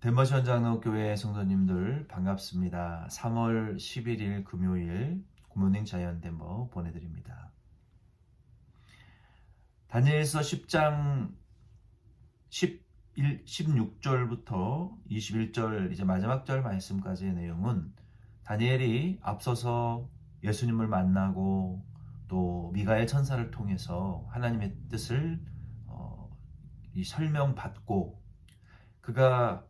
덴버시 장로교회 성도님들 반갑습니다. 3월 11일 금요일 굿모닝 자연 덴버 보내드립니다. 다니엘서 10장 16절부터 21절 이제 마지막 절 말씀까지의 내용은 다니엘이 앞서서 예수님을 만나고 또 미가엘 천사를 통해서 하나님의 뜻을 설명받고 그가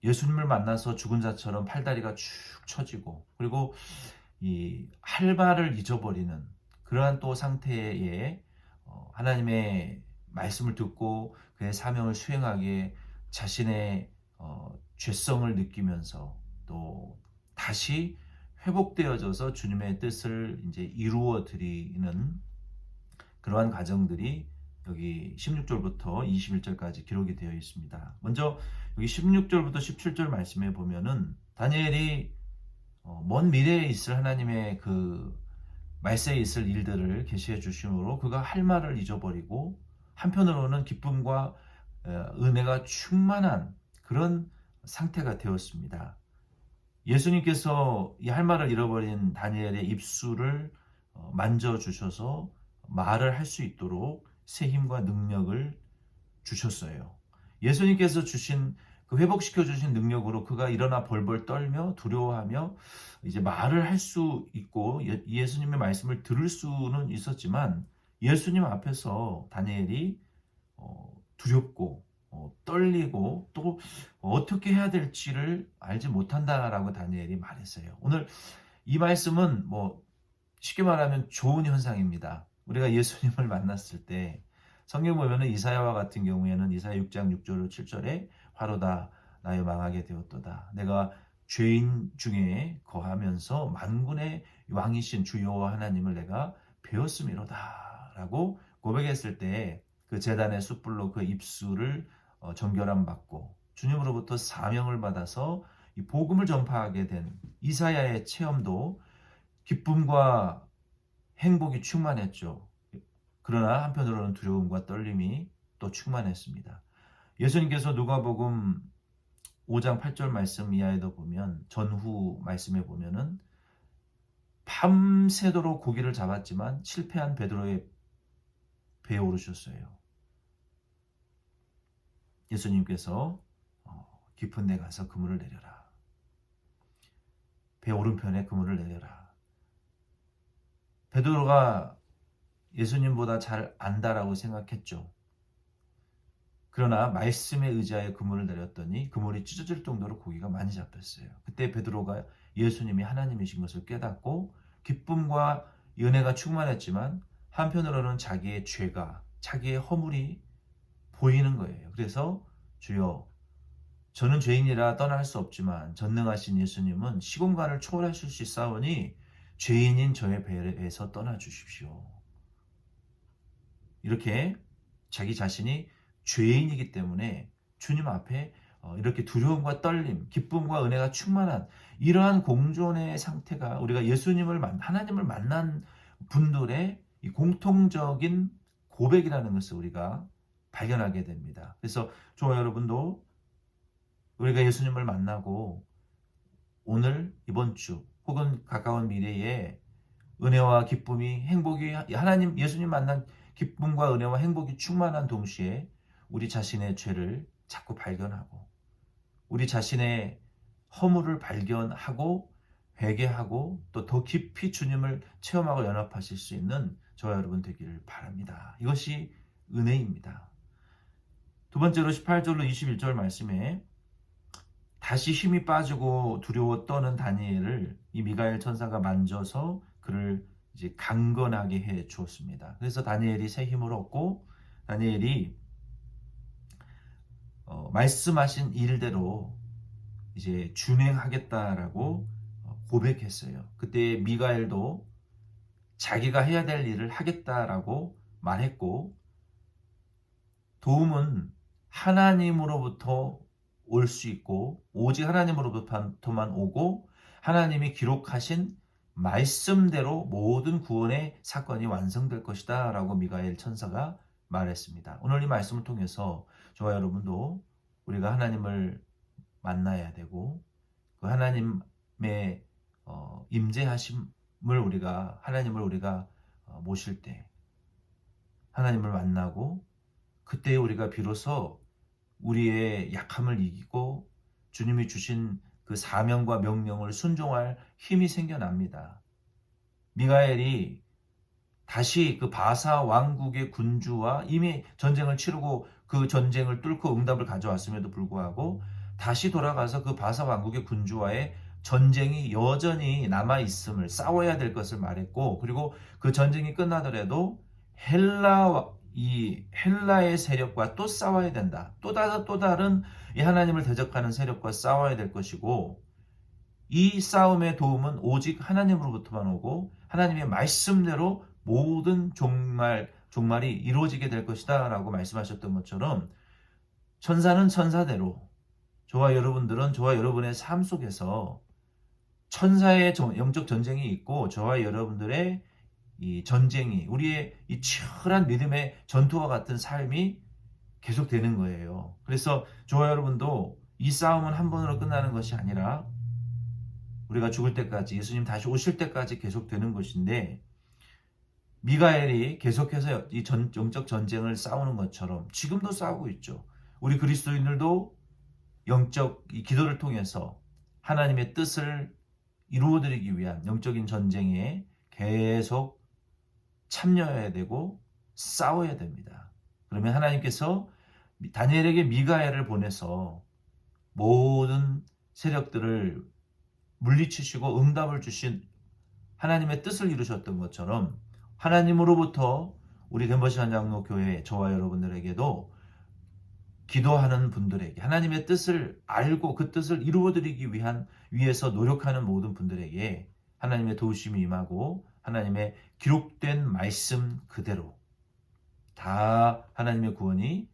예수님을 만나서 죽은 자처럼 팔다리가 축 처지고 그리고 이 할 말을 잊어버리는 그러한 또 상태에 하나님의 말씀을 듣고 그의 사명을 수행하기에 자신의 죄성을 느끼면서 또 다시 회복되어져서 주님의 뜻을 이제 이루어 드리는 그러한 과정들이 여기 16절부터 21절까지 기록이 되어 있습니다. 먼저 여기 16절부터 17절 말씀에 보면은 다니엘이 먼 미래에 있을 하나님의 그 말세에 있을 일들을 계시해 주심으로 그가 할 말을 잊어버리고 한편으로는 기쁨과 은혜가 충만한 그런 상태가 되었습니다. 예수님께서 이 할 말을 잃어버린 다니엘의 입술을 만져주셔서 말을 할 수 있도록 새 힘과 능력을 주셨어요. 예수님께서 주신 그 회복시켜 주신 능력으로 그가 일어나 벌벌 떨며 두려워하며 이제 말을 할 수 있고 예수님의 말씀을 들을 수는 있었지만 예수님 앞에서 다니엘이 두렵고 떨리고 또 어떻게 해야 될지를 알지 못한다라고 다니엘이 말했어요. 오늘 이 말씀은 쉽게 말하면 좋은 현상입니다. 우리가 예수님을 만났을 때 성경 보면은 이사야와 같은 경우에는 이사야 6장 6절 7절에 화로다 나여 망하게 되었도다. 내가 죄인 중에 거하면서 만군의 왕이신 주 여호와 하나님을 내가 배웠음이로다 라고 고백했을 때 그 제단의 숯불로 그 입술을 정결함 받고 주님으로부터 사명을 받아서 이 복음을 전파하게 된 이사야의 체험도 기쁨과 행복이 충만했죠. 그러나 한편으로는 두려움과 떨림이 또 충만했습니다. 예수님께서 누가복음 5장 8절 말씀 이하에도 보면 전후 말씀에 보면은 밤새도록 고기를 잡았지만 실패한 베드로의 배에 오르셨어요. 예수님께서 깊은 데 가서 그물을 내려라. 배 오른편에 그물을 내려라. 베드로가 예수님보다 잘 안다라고 생각했죠. 그러나 말씀에 의지하여 그물을 내렸더니 그물이 찢어질 정도로 고기가 많이 잡혔어요. 그때 베드로가 예수님이 하나님이신 것을 깨닫고 기쁨과 은혜가 충만했지만 한편으로는 자기의 죄가 자기의 허물이 보이는 거예요. 그래서 주여 저는 죄인이라 떠날 수 없지만 전능하신 예수님은 시공간을 초월하실 수 있사오니 죄인인 저의 배에서 떠나 주십시오. 이렇게 자기 자신이 죄인이기 때문에 주님 앞에 이렇게 두려움과 떨림, 기쁨과 은혜가 충만한 이러한 공존의 상태가 우리가 하나님을 만난 분들의 이 공통적인 고백이라는 것을 우리가 발견하게 됩니다. 그래서 저와 여러분도 우리가 예수님을 만나고 오늘 이번 주 혹은 가까운 미래에 은혜와 기쁨이 행복이 예수님 만난 기쁨과 은혜와 행복이 충만한 동시에 우리 자신의 죄를 자꾸 발견하고 우리 자신의 허물을 발견하고 회개하고 또 더 깊이 주님을 체험하고 연합하실 수 있는 저와 여러분 되기를 바랍니다. 이것이 은혜입니다. 두 번째로 18절로 21절 말씀에 다시 힘이 빠지고 두려워 떠는 다니엘을 이 미가엘 천사가 만져서 그를 이제 강건하게 해 주었습니다. 그래서 다니엘이 새 힘을 얻고 다니엘이 말씀하신 일대로 이제 준행하겠다라고 고백했어요. 그때 미가엘도 자기가 해야 될 일을 하겠다라고 말했고 도움은 하나님으로부터 올 수 있고 오직 하나님으로부터만 오고 하나님이 기록하신 말씀대로 모든 구원의 사건이 완성될 것이다 라고 미가엘 천사가 말했습니다. 오늘 이 말씀을 통해서 저와 여러분도 우리가 하나님을 만나야 되고 그 하나님의 임재하심을 우리가 하나님을 우리가 모실 때 하나님을 만나고 그때 우리가 비로소 우리의 약함을 이기고 주님이 주신 그 사명과 명령을 순종할 힘이 생겨납니다. 미가엘이 다시 그 바사 왕국의 군주와 이미 전쟁을 치르고 그 전쟁을 뚫고 응답을 가져왔음에도 불구하고 다시 돌아가서 그 바사 왕국의 군주와의 전쟁이 여전히 남아있음을 싸워야 될 것을 말했고 그리고 그 전쟁이 끝나더라도 헬라의 세력과 또 싸워야 된다. 또 다른 이 하나님을 대적하는 세력과 싸워야 될 것이고 이 싸움의 도움은 오직 하나님으로부터만 오고 하나님의 말씀대로 모든 종말이 이루어지게 될 것이다 라고 말씀하셨던 것처럼 천사는 천사대로 저와 여러분들은 저와 여러분의 삶 속에서 천사의 영적 전쟁이 있고 저와 여러분들의 이 전쟁이 우리의 이 치열한 믿음의 전투와 같은 삶이 계속되는 거예요. 그래서 저와 여러분도 이 싸움은 한 번으로 끝나는 것이 아니라 우리가 죽을 때까지 예수님 다시 오실 때까지 계속되는 것인데 미가엘이 계속해서 이 영적 전쟁을 싸우는 것처럼 지금도 싸우고 있죠. 우리 그리스도인들도 영적 이 기도를 통해서 하나님의 뜻을 이루어드리기 위한 영적인 전쟁에 계속 참여해야 되고 싸워야 됩니다. 그러면 하나님께서 다니엘에게 미가엘을 보내서 모든 세력들을 물리치시고 응답을 주신 하나님의 뜻을 이루셨던 것처럼 하나님으로부터 우리 덴버시안 장로교회 저와 여러분들에게도 기도하는 분들에게 하나님의 뜻을 알고 그 뜻을 이루어드리기 위해서 노력하는 모든 분들에게 하나님의 도우심이 임하고 하나님의 기록된 말씀 그대로 다 하나님의 구원이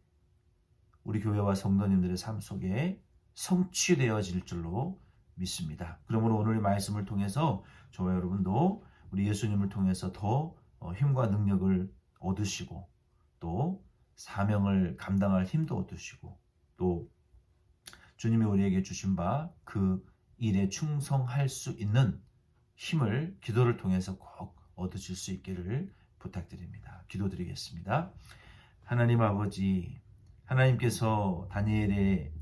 우리 교회와 성도님들의 삶 속에 성취되어질 줄로 믿습니다. 그러므로 오늘의 말씀을 통해서 저와 여러분도 우리 예수님을 통해서 더 힘과 능력을 얻으시고 또 사명을 감당할 힘도 얻으시고 또 주님이 우리에게 주신 바 그 일에 충성할 수 있는 힘을 기도를 통해서 꼭 얻으실 수 있기를 부탁드립니다. 기도드리겠습니다. 하나님 아버지, 하나님께서 다니엘을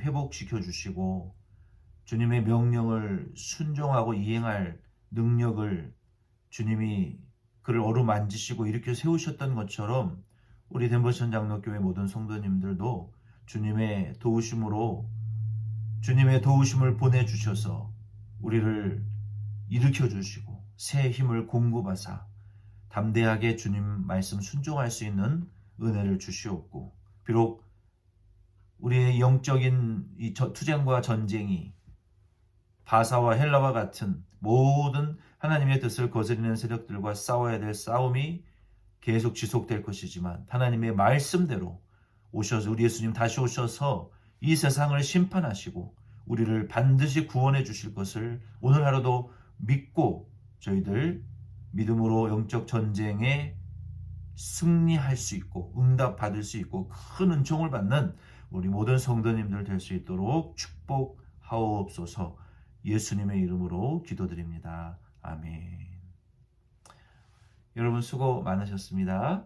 회복시켜 주시고 주님의 명령을 순종하고 이행할 능력을 주님이 그를 어루만지시고 일으켜 세우셨던 것처럼 우리 덴버시안 장로교회 모든 성도님들도 주님의 도우심을 보내주셔서 우리를 일으켜 주시고 새 힘을 공급하사 담대하게 주님 말씀 순종할 수 있는 은혜를 주시옵고 비록 우리의 영적인 이 투쟁과 전쟁이 바사와 헬라와 같은 모든 하나님의 뜻을 거스르는 세력들과 싸워야 될 싸움이 계속 지속될 것이지만 하나님의 말씀대로 오셔서 우리 예수님 다시 오셔서 이 세상을 심판하시고 우리를 반드시 구원해 주실 것을 오늘 하루도 믿고 저희들 믿음으로 영적 전쟁에 승리할 수 있고 응답받을 수 있고 큰 은총을 받는 우리 모든 성도님들 될 수 있도록 축복하옵소서. 예수님의 이름으로 기도드립니다. 아멘. 여러분 수고 많으셨습니다.